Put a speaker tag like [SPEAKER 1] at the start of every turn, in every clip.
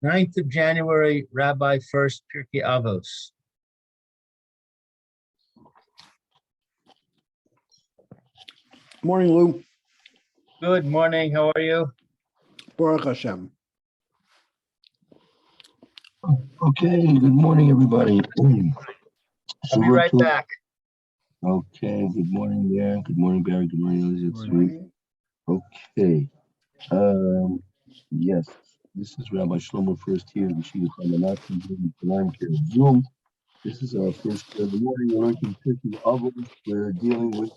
[SPEAKER 1] 9th of January, Rabbi Furst, Pierke Avos.
[SPEAKER 2] Morning, Lou.
[SPEAKER 1] Good morning. How are you?
[SPEAKER 2] Baruch Hashem.
[SPEAKER 3] Okay, good morning, everybody.
[SPEAKER 1] I'll be right back.
[SPEAKER 3] Okay, good morning, there. Good morning, Barry. Good morning, Elizabeth. Okay. Yes, this is Rabbi Shlomo Furst here, the Shechina Zoom. This is our first of the morning. We're looking at Avos. We're dealing with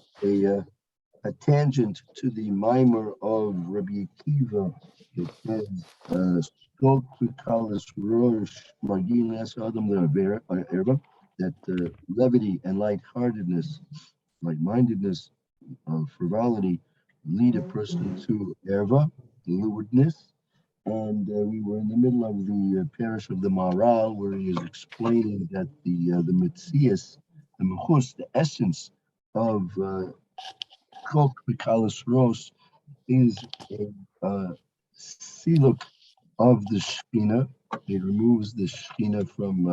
[SPEAKER 3] a tangent to the mimer of Rabbi Akiva. It says, "Skol Krikalis Rosh Magin Es Adam Erba," that levity and lightheartedness, light-mindedness, frivolity lead a person to erva, lewdness. And we were in the middle of the parish of the Maral, where he is explaining that the Metzias, the Mechus, the essence of Kol Krikalis Rosh is a siluk of the Shechina. It removes the Shechina from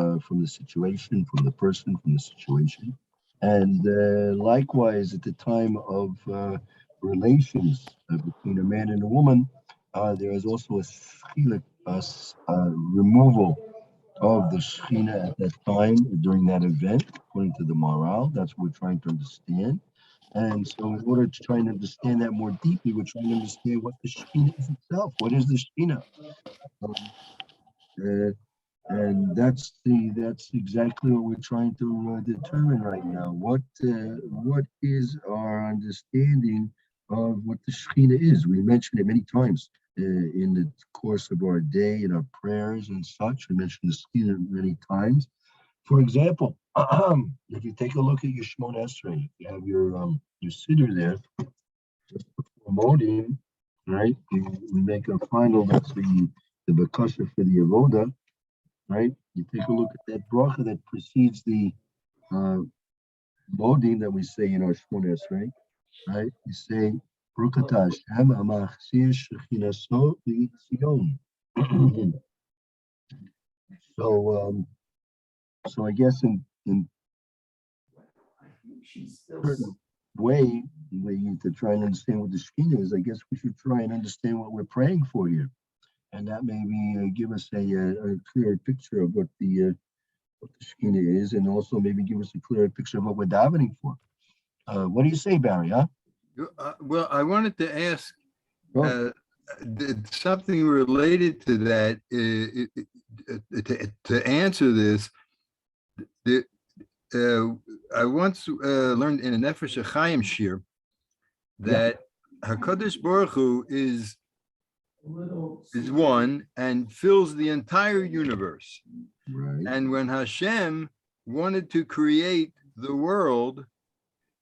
[SPEAKER 3] the situation, from the person, from the situation. And likewise, at the time of relations between a man and a woman, there is also a schilek, a removal of the Shechina at that time during that event, according to the Maral. That's what we're trying to understand. And so in order to try and understand that more deeply, we're trying to understand what the Shechina is itself. What is the Shechina? And that's exactly what we're trying to determine right now. What is our understanding of what the Shechina is? We mentioned it many times in the course of our day, in our prayers and such. We mentioned the Shechina many times. For example, if you take a look at your Shemona Esrei, you have your siddur there, just before Modim, right? We make a final, that's the Bakasha for the Avoda, right? You take a look at that bracha that precedes the Modim that we say in our Shemona Esrei, right? You say, Brukata Hashem Amachsir Shechinaso V'Tzion. So I guess in certain way to try and understand what the Shechina is, I guess we should try and understand what we're praying for here, and that maybe give us a clearer picture of what the Shechina is, and also maybe give us a clearer picture of what we're davening for. What do you say, Barry? Huh?
[SPEAKER 4] Well, I wanted to ask something related to that. To answer this, I once learned in a Nefesh Chaim shir that Hakadosh Baruch Hu is one and fills the entire universe.
[SPEAKER 3] Right.
[SPEAKER 4] And when Hashem wanted to create the world,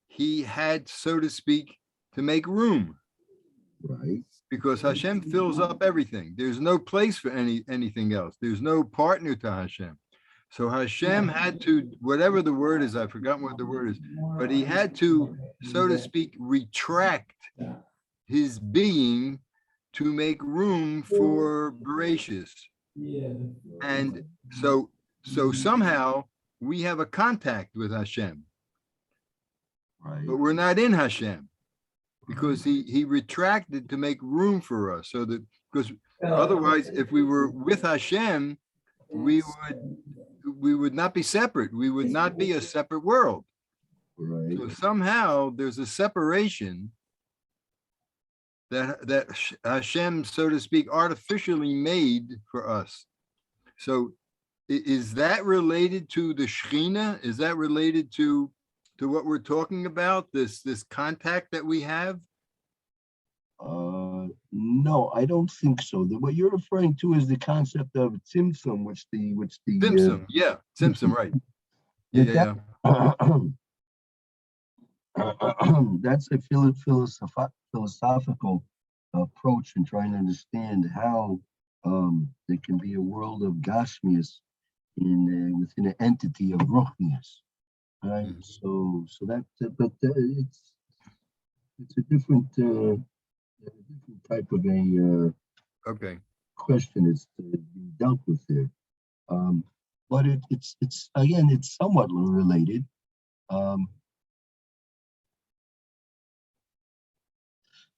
[SPEAKER 4] he had, so to speak, to make room.
[SPEAKER 3] Right.
[SPEAKER 4] Because Hashem fills up everything. There's no place for anything else. There's no partner to Hashem. So Hashem had to, whatever the word is, I've forgotten what the word is, but he had to, so to speak, retract his being to make room for Bereshis. And so somehow we have a contact with Hashem,
[SPEAKER 3] Right.
[SPEAKER 4] but we're not in Hashem because he retracted to make room for us. So that, because otherwise, if we were with Hashem, we would not be separate. We would not be a separate world.
[SPEAKER 3] Right.
[SPEAKER 4] So somehow there's a separation that Hashem, so to speak, artificially made for us. So is that related to the Shechina? Is that related to what we're talking about? This contact that we have?
[SPEAKER 3] No, I don't think so. What you're referring to is the concept of tzimtzum, which the
[SPEAKER 4] Tzimtzum, tzimtzum, right? Yeah.
[SPEAKER 3] That's a philosophical approach in trying to understand how there can be a world of gashmias within an entity of ruchnias, right? So that, but it's a different type of a
[SPEAKER 4] okay.
[SPEAKER 3] question is being dealt with there. But it's again, it's somewhat related. Um,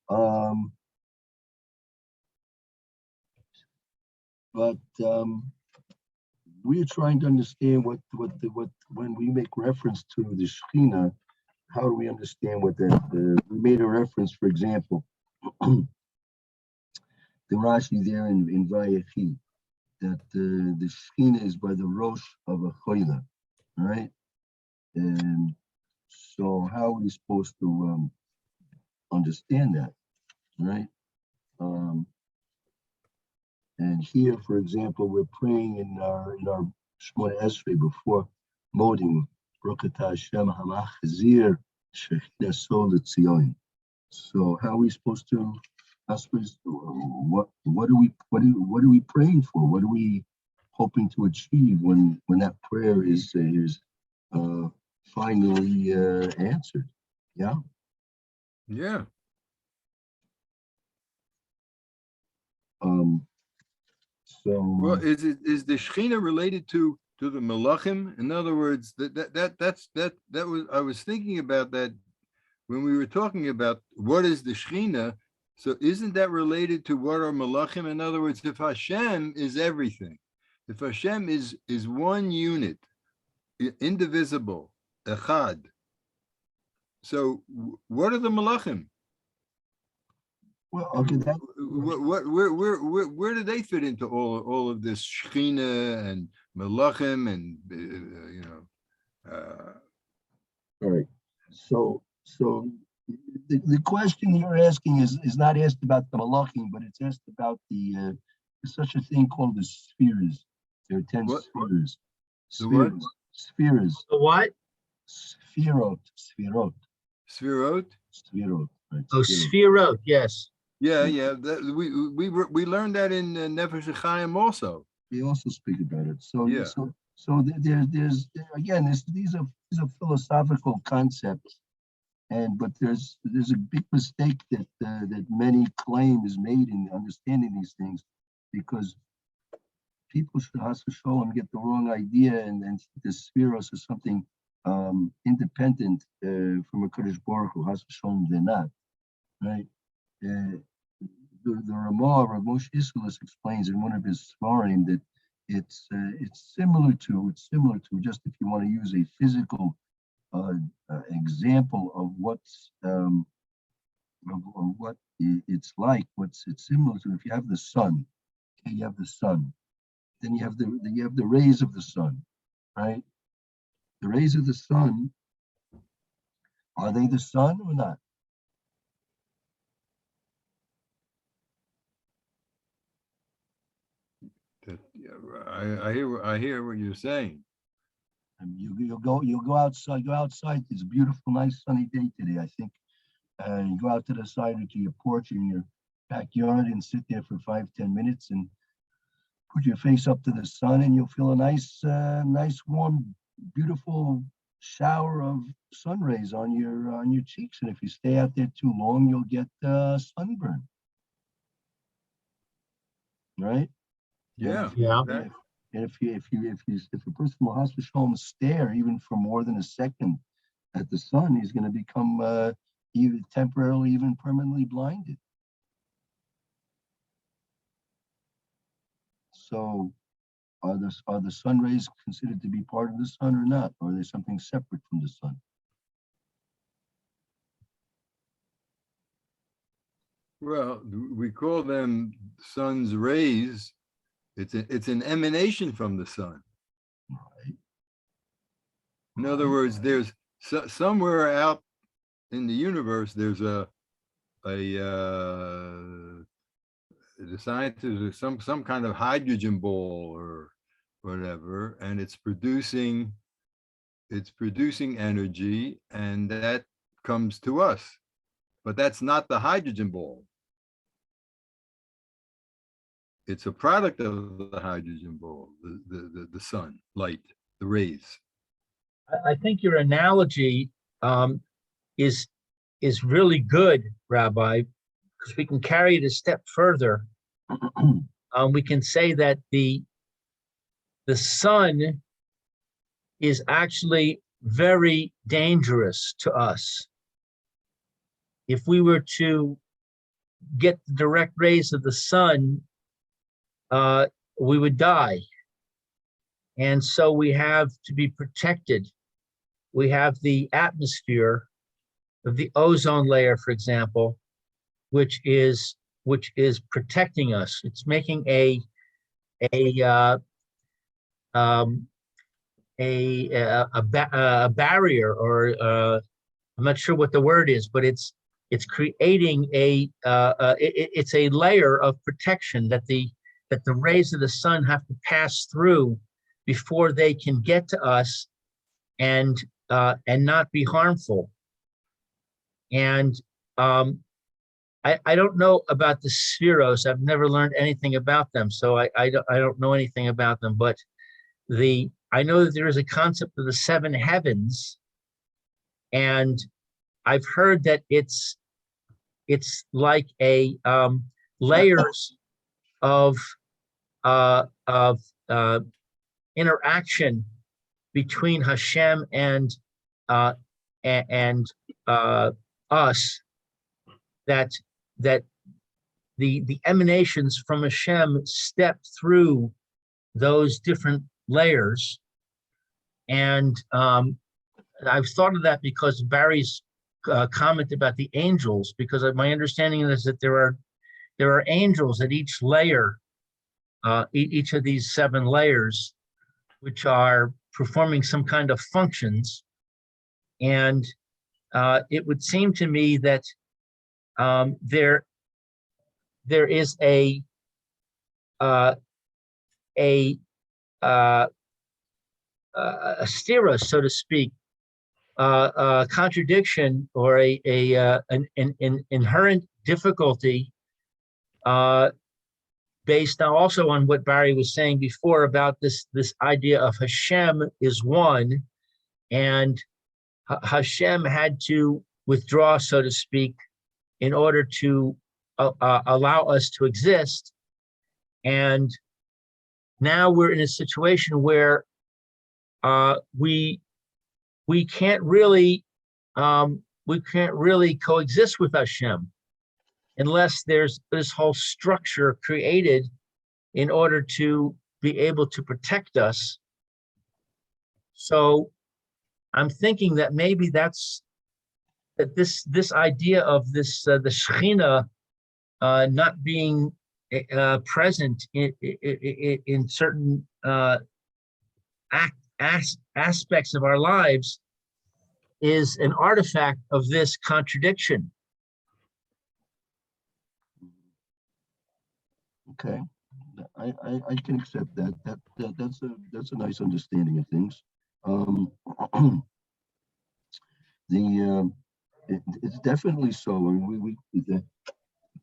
[SPEAKER 3] um, but we are trying to understand what when we make reference to the Shechina, how do we understand what that? We made a reference, for example, the Rashi there in Vayechi, that the Shechina is by the Rosh of a Choila, right? And so how are we supposed to understand that, right? And here, for example, we're praying in our Shemona Esrei before Modim, Baruch Hashem Hamachzir Shechina Sol Tzion. So how are we supposed to? What are we praying for? What are we hoping to achieve when that prayer is finally answered? Yeah.
[SPEAKER 4] Yeah. Well,
[SPEAKER 3] So
[SPEAKER 4] is the Shechina related to the Malachim? In other words, that was, I was thinking about that when we were talking about what is the Shechina. So isn't that related to what are Malachim? In other words, if Hashem is everything, if Hashem is one unit, indivisible, echad. So what are the Malachim?
[SPEAKER 3] well, okay, that
[SPEAKER 4] Where do they fit into all of this Shechina and Malachim and
[SPEAKER 3] all right. So the question you're asking is not asked about the Malachim, but it's asked about there's such a thing called the spheres. There are 10
[SPEAKER 4] What?
[SPEAKER 3] spheres.
[SPEAKER 4] The what?
[SPEAKER 3] Spheres.
[SPEAKER 1] The what?
[SPEAKER 3] Sphirot.
[SPEAKER 4] Sfirot?
[SPEAKER 3] Right,
[SPEAKER 1] Oh,
[SPEAKER 3] sphirot.
[SPEAKER 1] Sphirot, yes.
[SPEAKER 4] Yeah. We learned that in Nefesh Chaim also.
[SPEAKER 3] We also speak about it. So
[SPEAKER 4] Yeah.
[SPEAKER 3] there's again, these are philosophical concepts, but there's a big mistake that many claim is made in understanding these things, because people should Shalom get the wrong idea and the spheros is something independent from a Kodesh Baruch Hu. Shalom, they're not, right? The Ramah, Rav Moshe Isserles, explains in one of his svarim that it's similar to just, if you want to use a physical example of what's of what it's like, it's similar to if you have the sun. Okay, you have the sun, then you have the rays of the sun, right? The rays of the sun, are they the sun or not?
[SPEAKER 4] I hear what you're saying.
[SPEAKER 3] And you'll go outside. Go outside. It's a beautiful, nice, sunny day today, I think. You go out to the side or to your porch in your backyard and sit there for 5-10 minutes and put your face up to the sun, and you'll feel a nice, warm, beautiful shower of sun rays on your cheeks. And if you stay out there too long, you'll get sunburn. Right?
[SPEAKER 4] Yeah.
[SPEAKER 1] Yeah.
[SPEAKER 4] Exactly.
[SPEAKER 3] And if a person will Shalom stare even for more than a second at the sun, he's going to become even temporarily, even permanently blinded. So, are the sun rays considered to be part of the sun or not, or are they something separate from the sun?
[SPEAKER 4] Well, we call them sun's rays. It's an emanation from the sun.
[SPEAKER 3] Right.
[SPEAKER 4] In other words, there's somewhere out in the universe, there's the scientists, some kind of hydrogen ball or whatever, and it's producing energy, and that comes to us. But that's not the hydrogen ball. It's a product of the hydrogen ball, the sun, light, the rays.
[SPEAKER 1] I think your analogy is really good, Rabbi, because we can carry it a step further. we can say that the sun is actually very dangerous to us. If we were to get the direct rays of the sun, we would die. And so we have to be protected. We have the atmosphere of the ozone layer, for example, which is protecting us. It's making a barrier, or I'm not sure what the word is, but it's creating it's a layer of protection that the rays of the sun have to pass through before they can get to us and not be harmful. And I don't know about the spheros. I've never learned anything about them, so I don't know anything about them. But I know that there is a concept of the seven heavens, and I've heard that it's like a layers of interaction between Hashem and us, that the emanations from Hashem step through those different layers. And I've thought of that because Barry's comment about the angels, because my understanding is that there are angels at each layer, each of these seven layers, which are performing some kind of functions. And it would seem to me that there is a stira, so to speak, a contradiction, or an inherent difficulty, based also on what Barry was saying before about this idea of Hashem is one, and Hashem had to withdraw, so to speak, in order to allow us to exist. And now we're in a situation where we can't really coexist with Hashem unless there's this whole structure created in order to be able to protect us. So I'm thinking that maybe that this idea of the Shechina not being present in certain aspects of our lives is an artifact of this contradiction.
[SPEAKER 3] Okay, I can accept that. That's a nice understanding of things. It's definitely so. I mean, the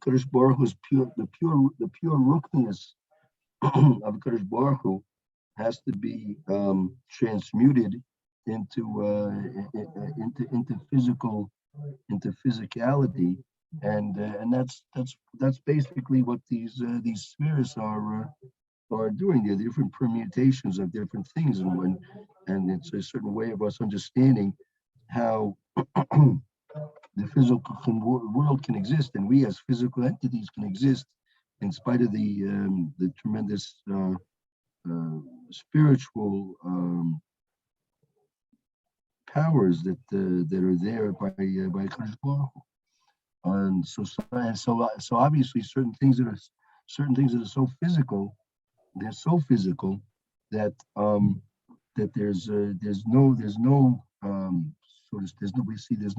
[SPEAKER 3] Kadosh Baruch Hu's the pure rookness of Kadosh Baruch Hu has to be transmuted into physicality, and that's basically what these spheres are doing. They're different permutations of different things, and it's a certain way of us understanding how the physical world can exist, and we as physical entities can exist in spite of the tremendous spiritual powers that are there by Kadosh Baruch Hu. And so obviously certain things that are so physical, they're so physical that that there's no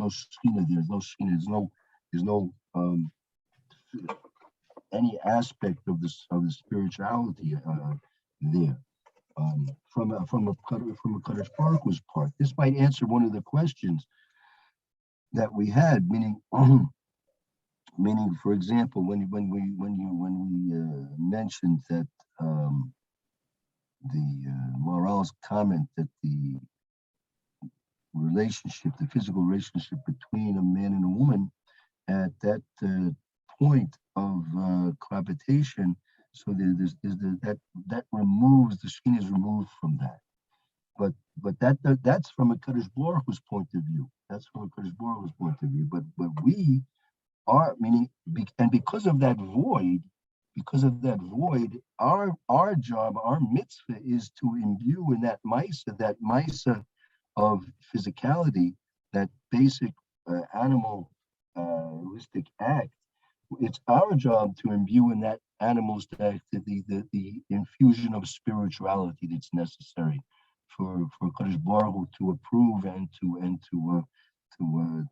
[SPEAKER 3] Shechina, there's no any aspect of the spirituality there. From a Kadosh Baruch Hu's part, this might answer one of the questions that we had, meaning, for example, when we mentioned that the Moral's comment that the physical relationship between a man and a woman at that point of cohabitation So that removes, the Shechina is removed from that. But that's from a Kadosh Baruch Hu's point of view. That's from a Kadosh Baruch Hu's point of view. But we are, meaning, and because of that void, our job, our mitzvah is to imbue in that Maisa of physicality, that basic animalistic act. It's our job to imbue in that animalistic act the infusion of spirituality that's necessary for Kadosh Baruch Hu to approve and to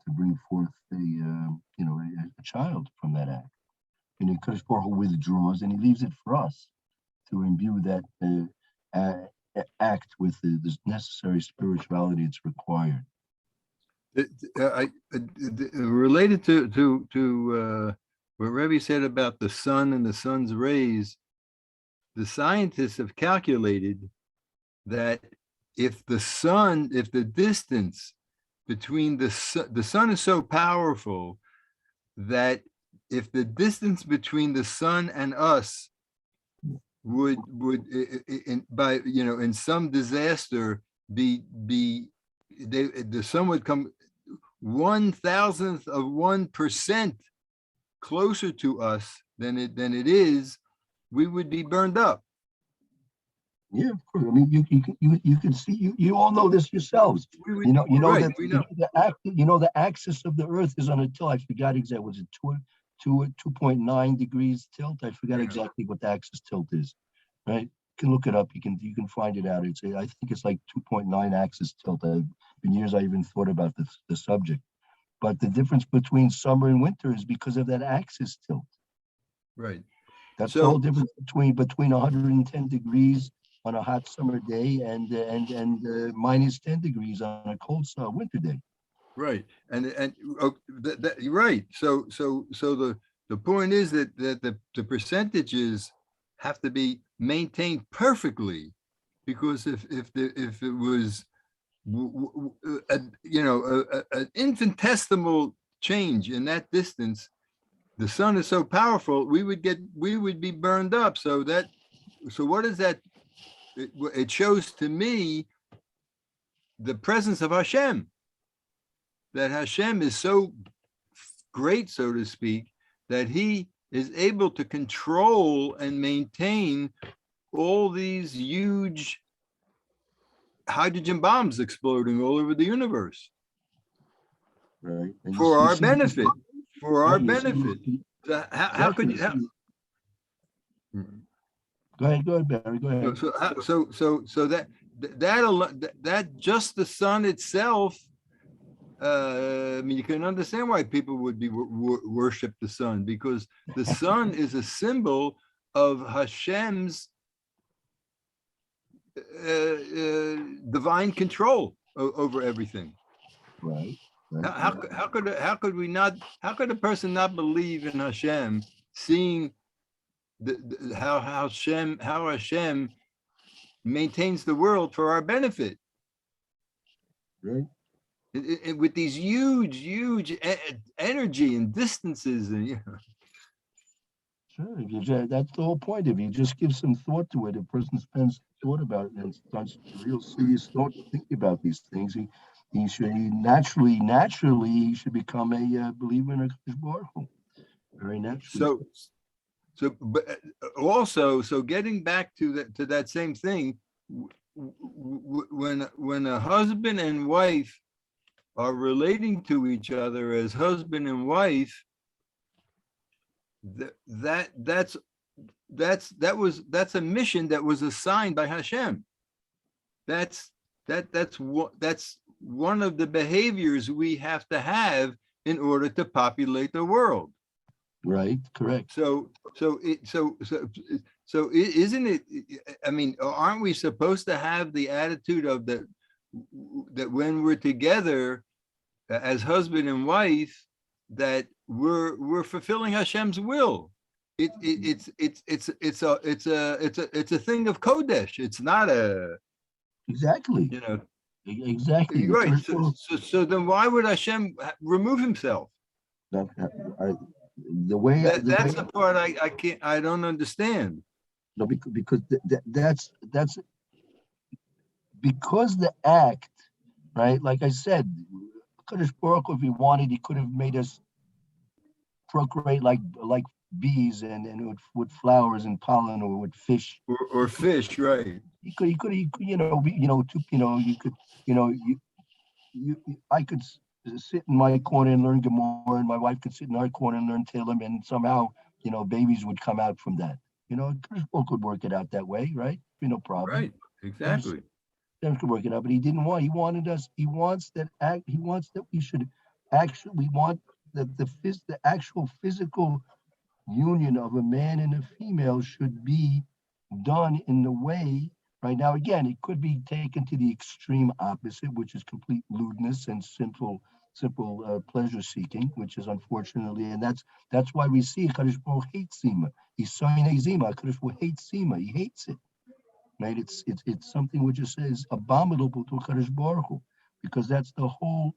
[SPEAKER 3] bring forth a child from that act. And Kadosh Baruch Hu withdraws, and he leaves it for us to imbue that act with the necessary spirituality it's required.
[SPEAKER 4] Related to what Rebbe said about the sun and the sun's rays, the scientists have calculated that if the distance between the sun is so powerful that if the distance between the sun and us would in some disaster the sun would come 1,000th of 1% closer to us than it is, we would be burned up.
[SPEAKER 3] Yeah, of course. I mean, you can see, you all know this yourselves.
[SPEAKER 4] We know.
[SPEAKER 3] The axis of the Earth is on a tilt. I forgot exactly. Was it 2.9 degrees tilt? I forgot exactly what the axis tilt is. Right? You can look it up. You can find it out. I think it's like 2.9 axis tilt. In years I even thought about the subject. But the difference between summer and winter is because of that axis tilt.
[SPEAKER 4] Right.
[SPEAKER 3] That's the whole difference between 110 degrees on a hot summer day and minus 10 degrees on a cold winter day.
[SPEAKER 4] Right. And you're right. So the point is that the percentages have to be maintained perfectly, because if it was an infinitesimal change in that distance, the sun is so powerful, we would be burned up. So what is that? It shows to me the presence of Hashem, that Hashem is so great, so to speak, that he is able to control and maintain all these huge hydrogen bombs exploding all over the universe.
[SPEAKER 3] Right.
[SPEAKER 4] For our benefit. How could you?
[SPEAKER 3] Go ahead, Barry. Go ahead.
[SPEAKER 4] So that just the sun itself. I mean, you can understand why people would be worship the sun, because the sun is a symbol of Hashem's divine control over everything.
[SPEAKER 3] Right.
[SPEAKER 4] How could a person not believe in Hashem, seeing how Hashem maintains the world for our benefit?
[SPEAKER 3] Right.
[SPEAKER 4] With these huge energy and distances, and
[SPEAKER 3] Sure, that's the whole point. If you just give some thought to it, a person spends thought about it and starts to real serious thought to think about these things, he should naturally he should become a believer in a Kadosh Baruch Hu. Very naturally.
[SPEAKER 4] But also, getting back to that same thing, when a husband and wife are relating to each other as husband and wife, that's a mission that was assigned by Hashem. That's one of the behaviors we have to have in order to populate the world.
[SPEAKER 3] Right. Correct.
[SPEAKER 4] So isn't it? I mean, aren't we supposed to have the attitude of that when we're together as husband and wife, that we're fulfilling Hashem's will? It's a thing of kodesh. It's not a
[SPEAKER 3] exactly. Exactly.
[SPEAKER 4] Right. So then why would Hashem remove himself?
[SPEAKER 3] The way
[SPEAKER 4] that's the part I don't understand.
[SPEAKER 3] No, because that's because the act, right? Like I said, Kadosh Baruch Hu, if he wanted, he could have made us procreate like bees and with flowers and pollen or with fish.
[SPEAKER 4] Or fish, right?
[SPEAKER 3] He could, you could, I could sit in my corner and learn Gemara, and my wife could sit in her corner and learn Tehillim, and somehow, babies would come out from that. Kadosh Baruch Hu could work it out that way, right? Be no problem.
[SPEAKER 4] Right, exactly.
[SPEAKER 3] Them could work it out, but he didn't want. He wanted us. He wants that act. He wants that we should actually. We want that the actual physical union of a man and a female should be done in the way. Right now, again, it could be taken to the extreme opposite, which is complete lewdness and simple pleasure seeking, which is unfortunately, and that's why we see Kadosh Baruch Hu hates Zima. He's saying Zima. Kadosh Baruch Hu hates Zima. He hates it. Right? It's something which is abominable to Kadosh Baruch Hu, because that's the whole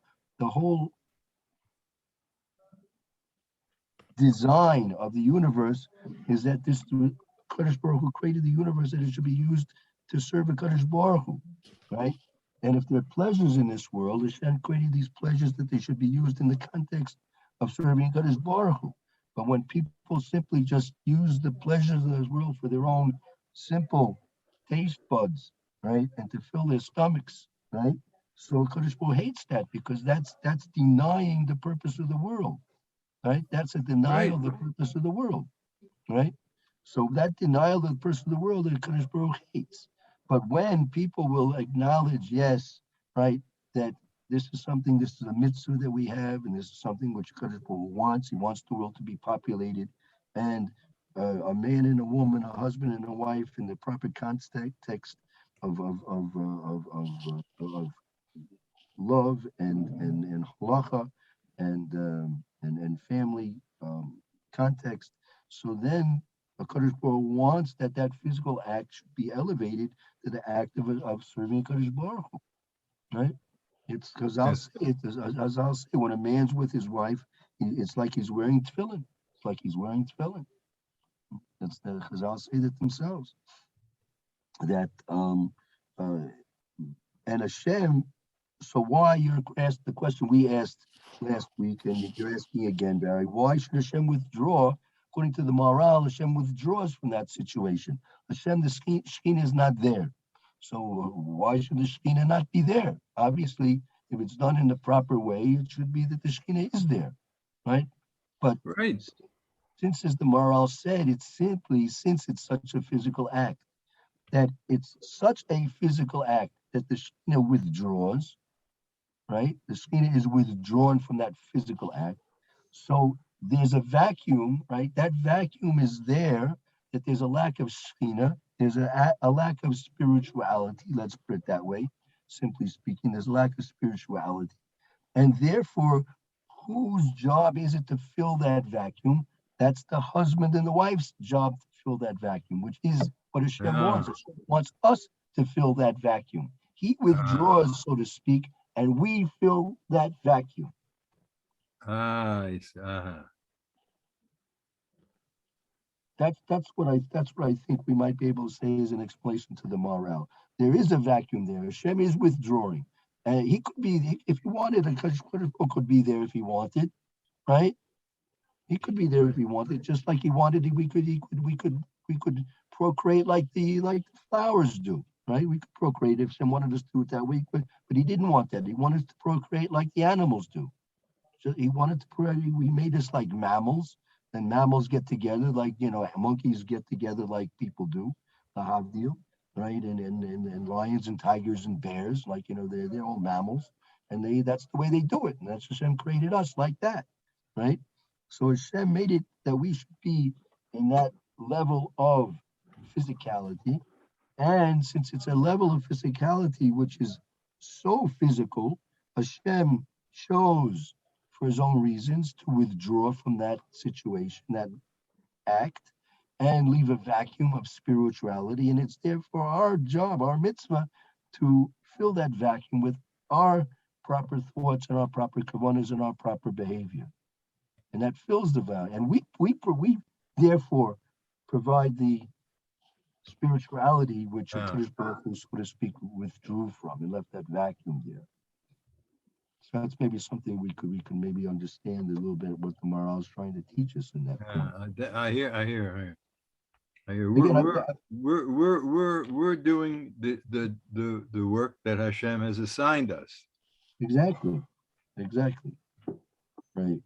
[SPEAKER 3] design of the universe, is that this Kadosh Baruch Hu created the universe that it should be used to serve a Kadosh Baruch Hu, right? And if there are pleasures in this world, Hashem created these pleasures that they should be used in the context of serving Kadosh Baruch Hu. But when people simply just use the pleasures of this world for their own simple taste buds, right, and to fill their stomachs, right? So Kadosh Baruch Hu hates that, because that's denying the purpose of the world, right? That's a denial of the purpose of the world, right? So that denial of the purpose of the world that Kadosh Baruch Hu hates. But when people will acknowledge, yes, right, that this is a mitzvah that we have, and this is something which Kadosh Baruch Hu wants. He wants the world to be populated, and a man and a woman, a husband and a wife, in the proper context of love and halacha and family context. So then Kadosh Baruch Hu wants that physical act should be elevated to the act of serving Kadosh Baruch Hu, right? It's because I'll say it, as I'll say, when a man's with his wife, it's like he's wearing tefillin. It's like he's wearing tefillin. That's the Chazal say that themselves. That and Hashem. So why you're asked the question we asked last week, and you're asking again, Barry? Why should Hashem withdraw? According to the Maharal, Hashem withdraws from that situation. Hashem, the Shechina is not there. So why should the Shechina not be there? Obviously, if it's done in the proper way, it should be that the Shechina is there, right? But since, as the Maharal said, it's simply, since it's such a physical act, that it's such a physical act that the Shechina withdraws, right? The Shechina is withdrawn from that physical act. So there's a vacuum, right? That vacuum is there, that there's a lack of Shechina, there's a lack of spirituality, let's put it that way. Simply speaking, there's a lack of spirituality. And therefore, whose job is it to fill that vacuum? That's the husband and the wife's job to fill that vacuum, which is what Hashem wants. Hashem wants us to fill that vacuum. He withdraws, so to speak, and we fill that vacuum. That's what I think we might be able to say as an explanation to the Maharal. There is a vacuum there. Hashem is withdrawing. He could be, if he wanted, could be there if he wanted, right? He could be there if he wanted, just like he wanted. We could procreate like the flowers do, right? We could procreate if someone wanted us to do it that way, but he didn't want that. He wanted us to procreate like the animals do. So he wanted to procreate. We made us like mammals, and mammals get together like monkeys get together like people do, the havdil, right? And lions and tigers and bears, like they're all mammals, and that's the way they do it, and that's Hashem created us like that, right? So Hashem made it that we should be in that level of physicality. And since it's a level of physicality which is so physical, Hashem chose, for his own reasons, to withdraw from that situation, that act, and leave a vacuum of spirituality. And it's therefore our job, our mitzvah, to fill that vacuum with our proper thoughts and our proper kavanas and our proper behavior. And that fills the value. And we therefore provide the spirituality, which
[SPEAKER 4] Ah.
[SPEAKER 3] Akadosh Baruch Hu, so to speak, withdrew from. It left that vacuum there. So that's maybe something we could maybe understand a little bit what the Maharal is trying to teach us in that point.
[SPEAKER 4] I hear.
[SPEAKER 3] Again,
[SPEAKER 4] We're doing the work that Hashem has assigned us.
[SPEAKER 3] exactly, right.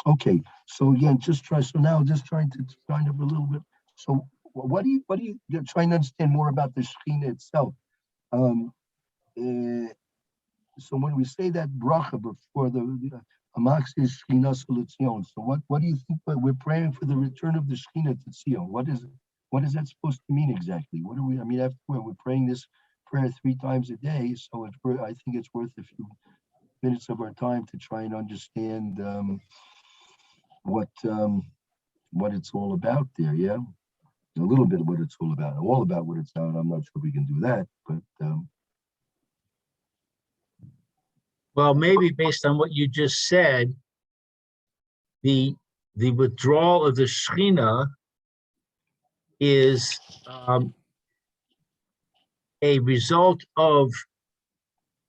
[SPEAKER 3] Okay, so again, just trying to find up a little bit. So you're trying to understand more about the Shechina itself. So when we say that bracha before the Amax is Shechina Solution, so what do you think? We're praying for the return of the Shechina to Zion. What is that supposed to mean exactly? What do we? I mean, after we're praying this prayer 3 times a day, so I think it's worth a few minutes of our time to try and understand what it's all about there. Yeah, a little bit of what it's all about what it's about. I'm not sure we can do that, but
[SPEAKER 1] Well, maybe based on what you just said, the withdrawal of the Shechina is a result of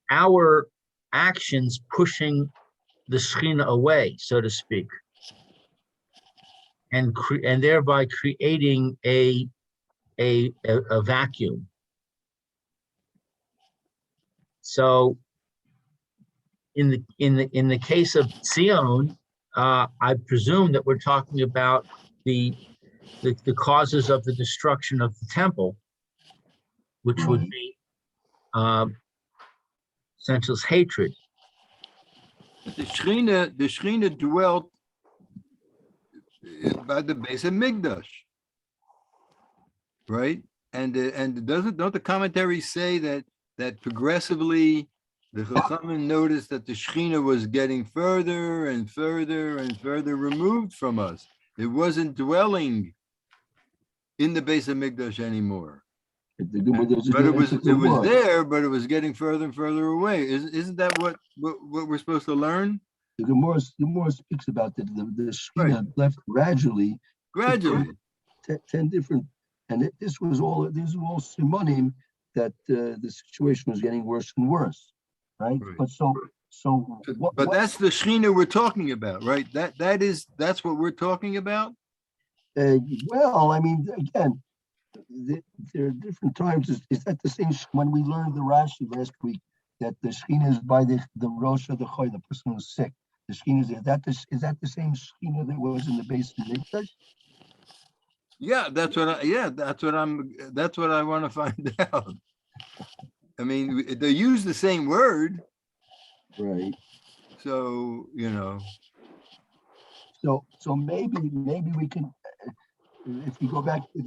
[SPEAKER 1] our actions pushing the Shechina away, so to speak, and thereby creating a vacuum. So in the case of Zion, I presume that we're talking about the causes of the destruction of the temple, which would be senseless hatred.
[SPEAKER 4] The Shechina dwelt by the base of Migdash, right? And don't the commentaries say that progressively the Chachamim noticed that the Shechina was getting further and further and further removed from us. It wasn't dwelling in the base of Migdash anymore. But it was there, but it was getting further and further away. Isn't that what we're supposed to learn?
[SPEAKER 3] The Gemara speaks about that the Shechina left gradually 10 different, and these were all simonim that the situation was getting worse and worse, right? But
[SPEAKER 4] but that's the Shechina we're talking about, right? That's what we're talking about.
[SPEAKER 3] Well, I mean, again, there are different times. Is that the same when we learned the Rashi last week that the Shechina is by the Rosh of the Choy, the person who's sick? The Shechina is that the same Shechina that was in the base of Mikdash?
[SPEAKER 4] Yeah, that's what I want to find out. I mean, they use the same word,
[SPEAKER 3] right?
[SPEAKER 4] So
[SPEAKER 3] So maybe we can, if we go back to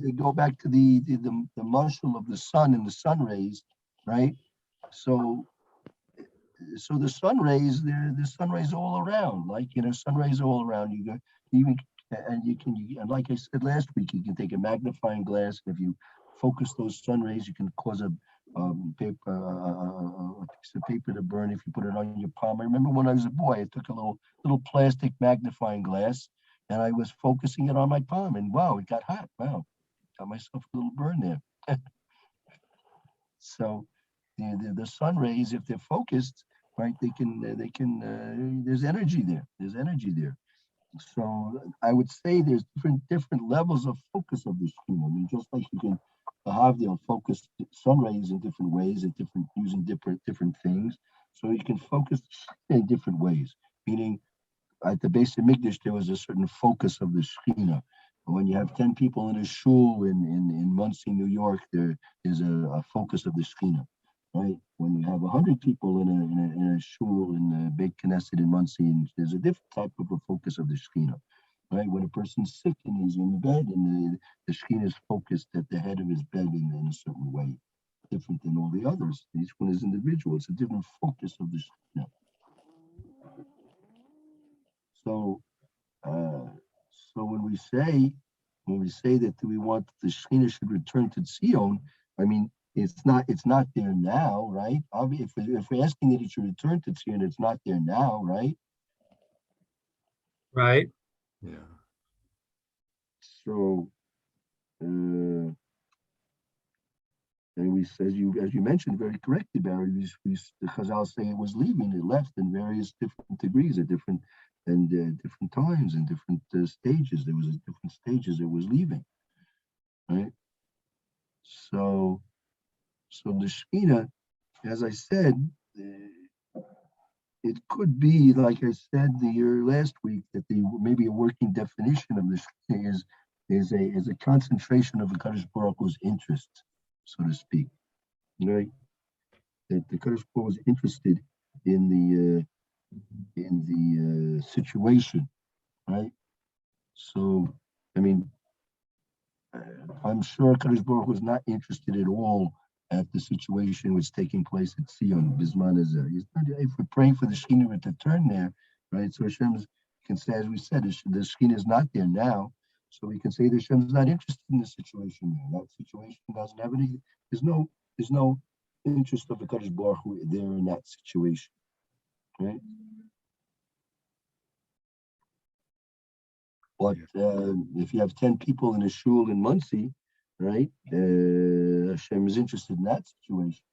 [SPEAKER 3] the marshal of the sun and the sun rays, right? So the sun rays, the sun rays all around, sun rays all around. You go even, and like I said last week, you can take a magnifying glass, and if you focus those sun rays, you can cause a piece of paper to burn if you put it on your palm. I remember when I was a boy, I took a little plastic magnifying glass, and I was focusing it on my palm, and wow, it got hot. Wow, got myself a little burn there. So the sun rays, if they're focused, right, they can. There's energy there. So I would say there's different levels of focus of the Shechina. I mean, just like you can have focus sun rays in different ways, using different things. So you can focus in different ways. Meaning, at the base of Mikdash, there was a certain focus of the Shechina. When you have 10 people in a shul in Monsey, New York, there is a focus of the Shechina. Right? When you have 100 people in a shul in the Beit Knesset in Monsey, there's a different type of a focus of the Shechina. Right? When a person's sick and he's in bed, and the Shechina is focused at the head of his bed in a certain way, different than all the others. Each one is individual. It's a different focus of the Shechina. So when we say that we want the Shechina should return to Zion, I mean, it's not there now, right? If we're asking that it should return to Tzion, it's not there now, right?
[SPEAKER 1] Right.
[SPEAKER 4] Yeah.
[SPEAKER 3] So, and as you mentioned very correctly, Barry, the Chazal say it was leaving, it left in various different degrees at different times and different stages. There was different stages it was leaving, right? So the Shechina, as I said, it could be, like I said the year last week, that maybe a working definition of the Shechina is a concentration of the Kadosh Baruch Hu's interest, so to speak. Right? That the Kadosh Baruch Hu was interested in the situation, right? So, I mean, I'm sure Kadosh Baruch Hu was not interested at all at the situation which is taking place at Sion. Bisman is there. If we're praying for the Shechina to turn there, right? So Hashem can say, as we said, the Shechina is not there now. So we can say that Hashem is not interested in the situation there. That situation doesn't have any. There's no interest of the Kadosh Baruch Hu there in that situation, right? But if you have 10 people in a shul in Muncie, right? Hashem is interested in that situation,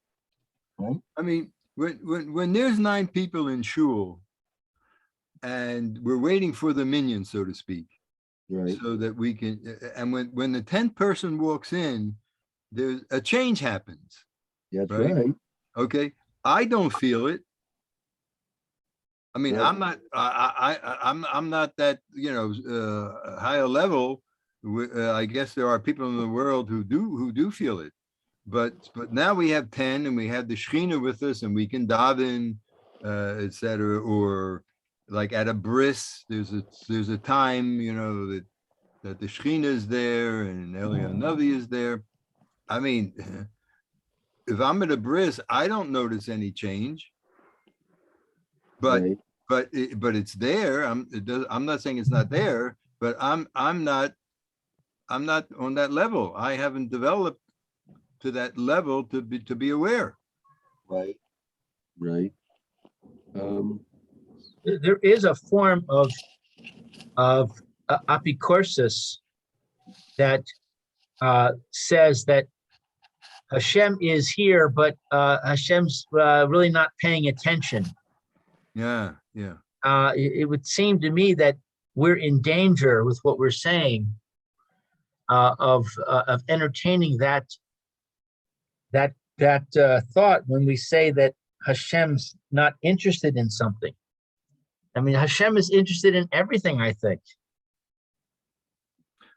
[SPEAKER 3] right?
[SPEAKER 4] I mean, when there's 9 people in shul and we're waiting for the minion, so to speak,
[SPEAKER 3] Right.
[SPEAKER 4] so that we can, and when the 10th person walks in, there's a change happens.
[SPEAKER 3] That's right.
[SPEAKER 4] Okay. I don't feel it. I mean,
[SPEAKER 3] Right.
[SPEAKER 4] I'm not that, higher level. I guess there are people in the world who do feel it, but now we have 10 and we have the Shechina with us and we can daven, etc. Or like at a bris, there's a time, that the Shechina is there and Eliyahu Navi is there. I mean, if I'm at a bris, I don't notice any change. But
[SPEAKER 3] Right.
[SPEAKER 4] but it's there. I'm not saying it's not there, but I'm not on that level. I haven't developed to that level to be aware.
[SPEAKER 3] Right. Right.
[SPEAKER 1] There is a form of apicorsis that says that Hashem is here, but Hashem's really not paying attention.
[SPEAKER 4] Yeah.
[SPEAKER 1] It would seem to me that we're in danger with what we're saying of entertaining that thought when we say that Hashem's not interested in something. I mean, Hashem is interested in everything, I think.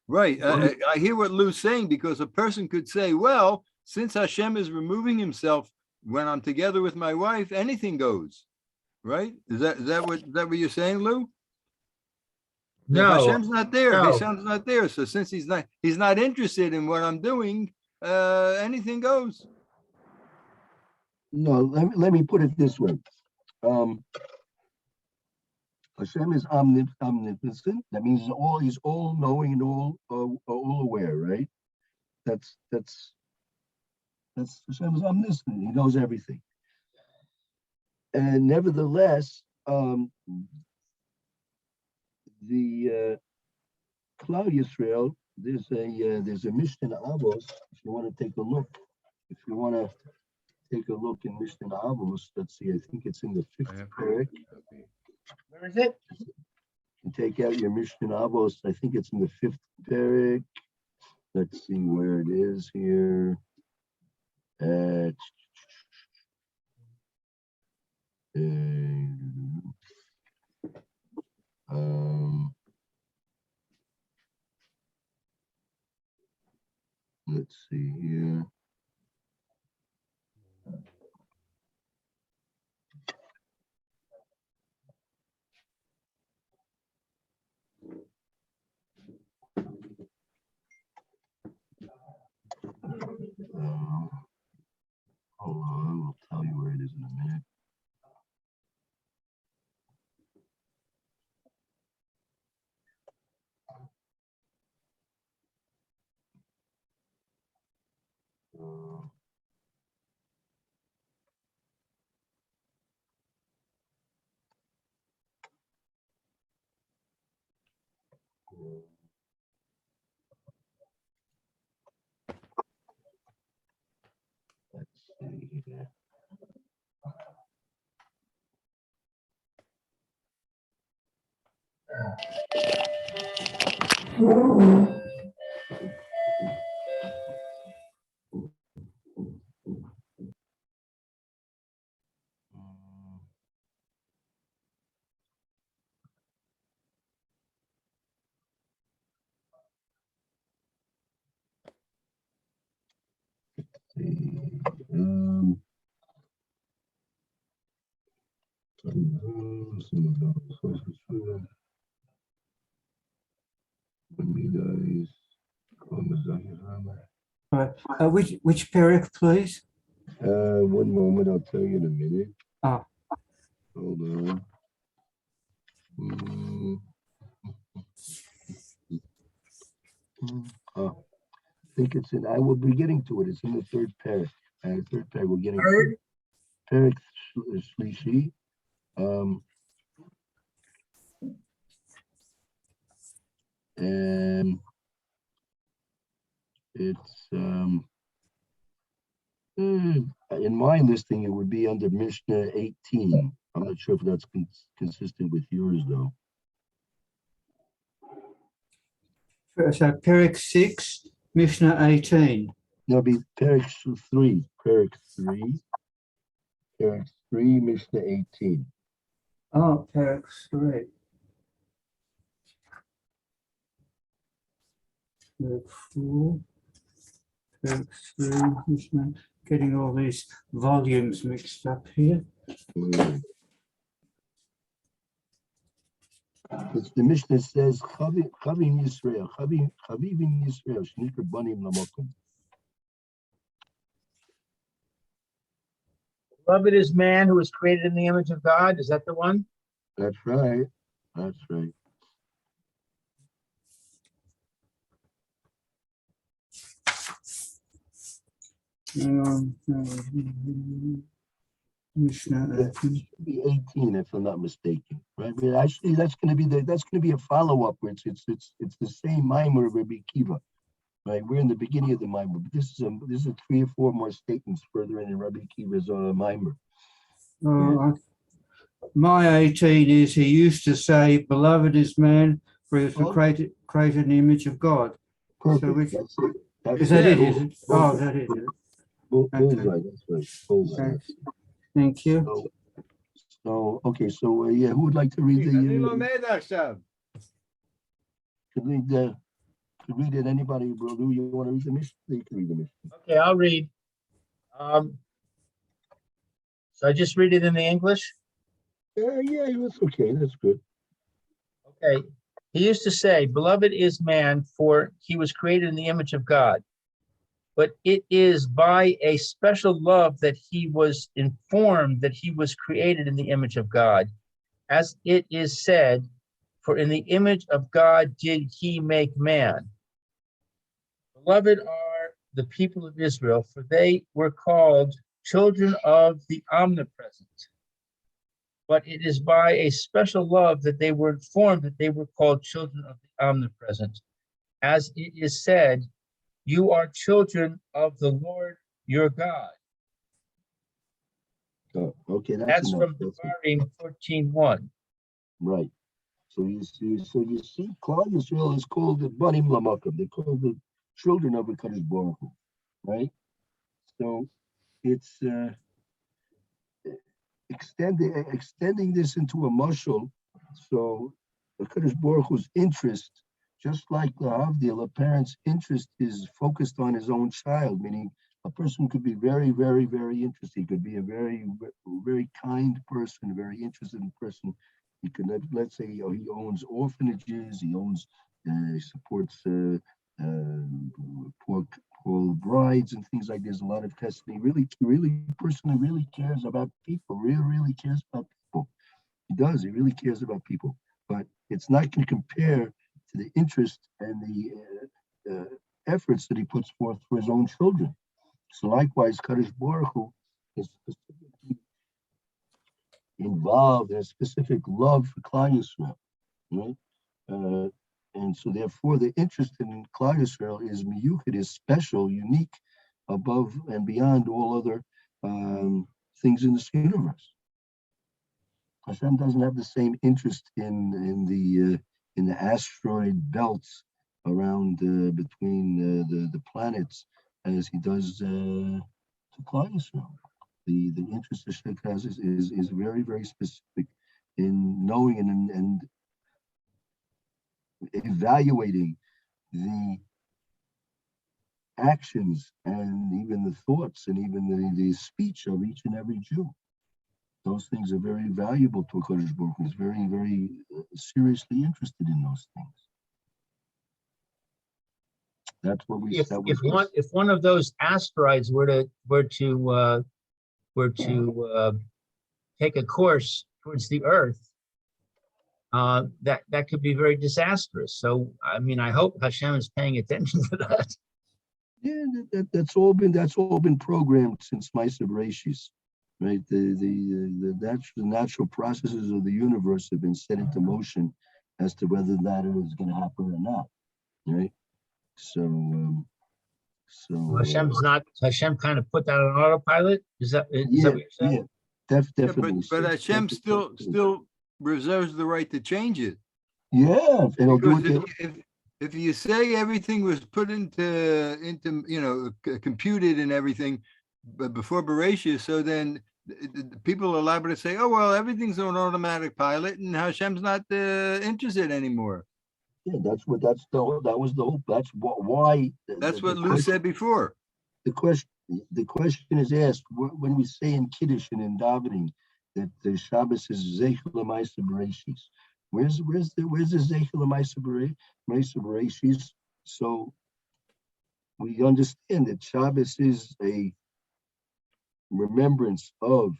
[SPEAKER 4] Right. I hear what Lou's saying, because a person could say, well, since Hashem is removing himself when I'm together with my wife, anything goes. Right? Is that what you're saying, Lou?
[SPEAKER 1] No,
[SPEAKER 4] Hashem's not there.
[SPEAKER 1] no.
[SPEAKER 4] Hashem's not there. So since he's not interested in what I'm doing, anything goes.
[SPEAKER 3] No, let me put it this way. Hashem is omnipotent. That means he's all knowing and all aware, right? That's Hashem is omniscient. He knows everything. And nevertheless, the Klal Yisrael, there's a Mishnah Avos. If you want to take a look, in Mishnah Avos, let's see. I think it's in the 5th parak.
[SPEAKER 1] Where is it?
[SPEAKER 3] You take out your Mishnah Avos. I think it's in the 5th parak. Let's see where it is here. Let's see here. Hold on, I'll tell you where it is in a minute. Let's see here. Um,
[SPEAKER 5] Right. Which Pierke, please?
[SPEAKER 3] one moment, I'll tell you in a minute.
[SPEAKER 5] Ah,
[SPEAKER 3] Hold on. Oh, I think it's in, I will be getting to it. It's in the third pair. Third pair, we're getting to
[SPEAKER 1] Third,
[SPEAKER 3] Parak Shlishi. And it's in my listing, it would be under Mishnah 18. I'm not sure if that's consistent with yours, though.
[SPEAKER 5] so Pierke 6, Mishnah 18.
[SPEAKER 3] No, it'd be Parak 3. Parak 3. Parak 3, Mishnah 18.
[SPEAKER 5] Oh, Pierke 3. Pierke 4. Pierke 3, Mishnah. Getting all these volumes mixed up here.
[SPEAKER 3] It's the Mishnah says, Chavim Yisrael, Chavim Yisrael, Shnikr Banim Lamokum.
[SPEAKER 1] beloved is man who was created in the image of God. Is that the one?
[SPEAKER 3] That's right. That's right.
[SPEAKER 5] Mishnah
[SPEAKER 3] It should be 18, if I'm not mistaken. Right? But actually, that's going to be a follow-up. It's the same mimer of Rabbi Kiva. Right? We're in the beginning of the mimer, but this is 3 or 4 more statements further in Rabbi Kiva's mimer.
[SPEAKER 5] My 18 is he used to say, beloved is man, for he was created in the image of God.
[SPEAKER 3] Perfect.
[SPEAKER 5] So which,
[SPEAKER 3] That's it. That's
[SPEAKER 5] is that
[SPEAKER 3] it.
[SPEAKER 5] it? Is it? Oh, that is it.
[SPEAKER 3] Bullseye. That's right. Bullseye.
[SPEAKER 5] Okay. Thank you.
[SPEAKER 3] So okay. So yeah, who would like to read could read it? Anybody, bro? Do you want to read the Mishnah? You can read the Mishnah.
[SPEAKER 1] Okay, I'll read. So I just read it in the English.
[SPEAKER 3] Yeah, that's okay. That's good.
[SPEAKER 1] Okay. He used to say, beloved is man, for he was created in the image of God. But it is by a special love that he was informed that he was created in the image of God. As it is said, for in the image of God did he make man. Beloved are the people of Israel, for they were called children of the omnipresent. But it is by a special love that they were informed that they were called children of the omnipresent. As it is said, you are children of the Lord your God.
[SPEAKER 3] Oh, okay,
[SPEAKER 1] That's
[SPEAKER 3] enough.
[SPEAKER 1] from Devarim 14:1.
[SPEAKER 3] Right. So you see, Klal Yisrael is called the Banim Lamakam. They're called the children of the Kadosh Baruch Hu, right? So it's extending this into a mashal. So the Kadosh Baruch Hu's interest, just like the Havdil, a parent's interest is focused on his own child, meaning a person could be very, very, very interested. He could be a very, very kind person, a very interested person. He could, let's say, he owns orphanages, he supports poor brides and things like this. A lot of testing. Really, person who really cares about people. Really cares about people. He does. He really cares about people. But it's not going to compare to the interest and the efforts that he puts forth for his own children. So likewise, Kadosh Baruch Hu is specifically involved in a specific love for Klal Yisrael, right? And so therefore the interest in Klal Yisrael is miyuchid, is special, unique, above and beyond all other things in this universe. Hashem doesn't have the same interest in the asteroid belts around between the planets as he does to Klal Yisrael. The interest that Shek has is very, very specific in knowing and evaluating the actions and even the thoughts and even the speech of each and every Jew. Those things are very valuable to HaKadosh Baruch Hu. He's very, very seriously interested in those things. That's what we.
[SPEAKER 1] If one of those asteroids were to take a course towards the Earth, that could be very disastrous. So, I mean, I hope Hashem is paying attention to that.
[SPEAKER 3] Yeah, that's all been programmed since Ma'aser Bereshis, right? The natural processes of the universe have been set into motion as to whether that is going to happen or not, right? So
[SPEAKER 1] Hashem kind of put that on autopilot. Is that what you're saying?
[SPEAKER 3] Yeah, definitely.
[SPEAKER 4] But Hashem still reserves the right to change it.
[SPEAKER 3] Yeah,
[SPEAKER 4] because if you say everything was put into computed and everything, but before Bereshit, so then people are liable to say, oh well, everything's on automatic pilot, and Hashem's not interested anymore.
[SPEAKER 3] Yeah, that's what the hope. That's why.
[SPEAKER 4] That's what Lou said before.
[SPEAKER 3] The question is asked when we say in Kiddush and in davening that the Shabbos is Zeichel Ma'aser Bereshis. Where's the Zeichel Ma'aser Bereshis? So we understand that Shabbos is a remembrance of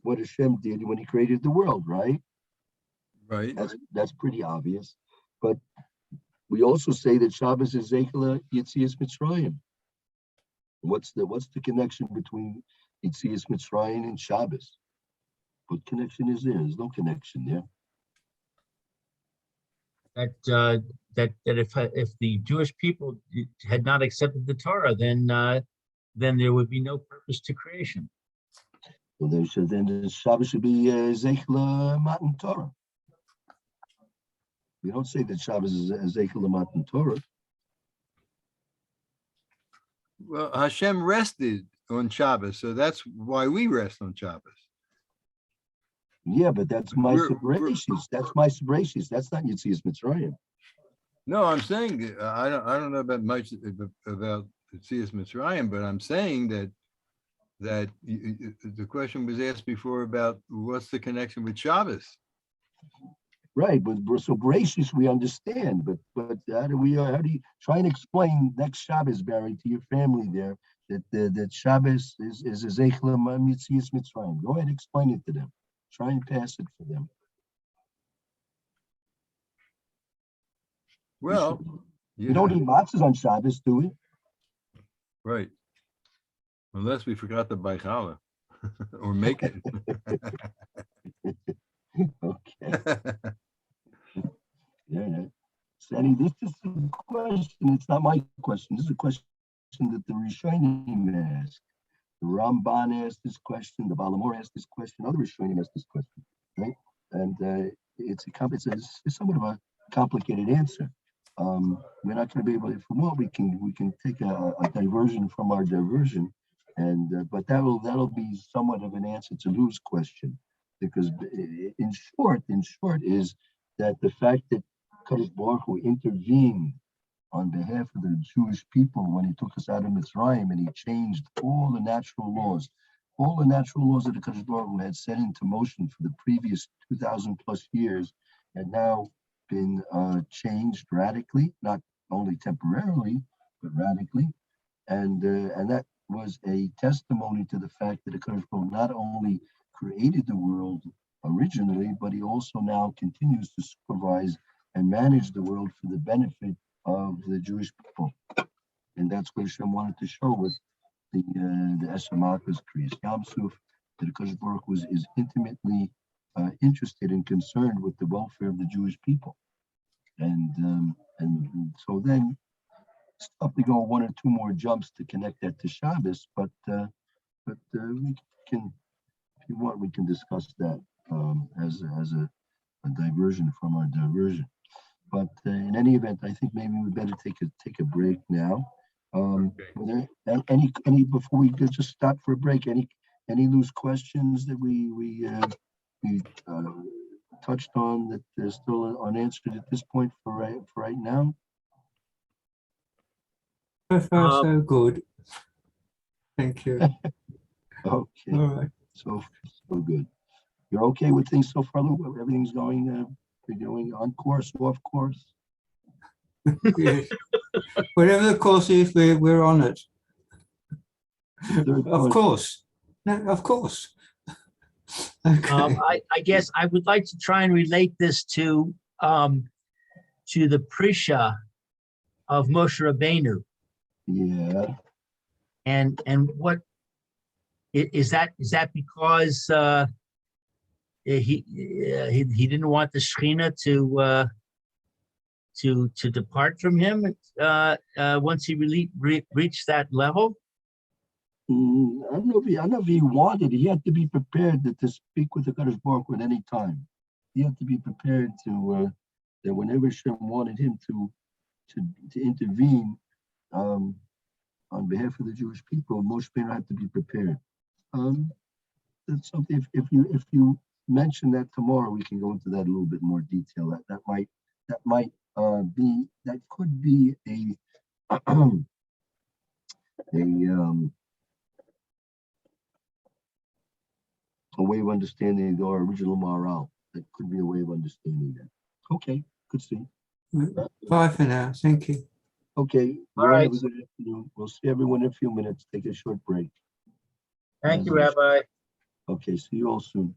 [SPEAKER 3] what Hashem did when He created the world, right?
[SPEAKER 4] Right.
[SPEAKER 3] That's pretty obvious. But we also say that Shabbos is Zeichel Yetzias Mitzrayim. What's the connection between Yetzias Mitzrayim and Shabbos? What connection is there? There's no connection there.
[SPEAKER 1] That if the Jewish people had not accepted the Torah, then there would be no purpose to creation.
[SPEAKER 3] Well, then the Shabbos should be Zeichel Matan Torah. We don't say that Shabbos is Zeichel Matan Torah.
[SPEAKER 4] Well, Hashem rested on Shabbos, so that's why we rest on Shabbos.
[SPEAKER 3] Yeah, but that's Ma'aser Bereshis. That's Ma'aser Bereshis. That's not Yetzias Mitzrayim.
[SPEAKER 4] No, I'm saying I don't know about much about Yetzias Mitzrayim, but I'm saying that the question was asked before about what's the connection with Shabbos.
[SPEAKER 3] Right, but so Bereshis we understand, but how do you try and explain next Shabbos, Barry, to your family there that Shabbos is a Zeichel Yetzias Mitzrayim? Go ahead and explain it to them. Try and pass it for them.
[SPEAKER 4] Well,
[SPEAKER 3] we don't eat matzahs on Shabbos, do we?
[SPEAKER 4] Right. Unless we forgot to buy challah or make it.
[SPEAKER 3] Okay. Yeah. Sandy, this is a question. It's not my question. This is a question that the Rishonim asked. The Ramban asked this question. The Balamor asked this question. Other Rishonim asked this question, right? And it's somewhat of a complicated answer. We're not going to be able to. From what we can take a diversion from our diversion, and but that'll be somewhat of an answer to Lou's question, because in short is that the fact that Kadosh Baruch Hu intervened on behalf of the Jewish people when He took us out of Mitzrayim, and He changed all the natural laws that the Kadosh Baruch Hu had set into motion for the previous 2,000 plus years, had now been changed radically, not only temporarily, but radically, and that was a testimony to the fact that the Kadosh Baruch Hu not only created the world originally, but He also now continues to supervise and manage the world for the benefit of the Jewish people. And that's what Hashem wanted to show with the Esamakas Kriyas Yam Suf, that the Kadosh Baruch Hu is intimately interested and concerned with the welfare of the Jewish people. And so then it's up to go one or two more jumps to connect that to Shabbos, but we can, if you want, we can discuss that as a diversion from our diversion. But in any event, I think maybe we better take a break now. Were there any before we could just stop for a break? Any loose questions that we touched on that are still unanswered at this point for right now?
[SPEAKER 5] So far, so good. Thank you.
[SPEAKER 3] Okay,
[SPEAKER 5] All right.
[SPEAKER 3] so good. You're okay with things so far, Lou? Everything's going, you're going on course, off course?
[SPEAKER 5] Yes. Whatever the course is, we're on it.
[SPEAKER 3] The third
[SPEAKER 5] Of course. No, of course. Okay.
[SPEAKER 1] I guess I would like to try and relate this to the Prisha of Moshe Rabbeinu.
[SPEAKER 3] Yeah.
[SPEAKER 1] And what is that because he didn't want the Shechina to depart from him once he reached that level?
[SPEAKER 3] I don't know if he wanted. He had to be prepared to speak with the Kadosh Baruch Hu at any time. He had to be prepared to that whenever Hashem wanted him to intervene on behalf of the Jewish people, Moshe Rabbeinu had to be prepared. That's something. If you mention that tomorrow, we can go into that a little bit more detail. That could be a way of understanding the original moral. That could be a way of understanding that. Okay, good see.
[SPEAKER 5] Bye for now. Thank you.
[SPEAKER 3] Okay,
[SPEAKER 1] All right.
[SPEAKER 3] have a good afternoon. We'll see everyone in a few minutes. Take a short break.
[SPEAKER 1] Thank you, Rabbi.
[SPEAKER 3] Okay, see you all soon.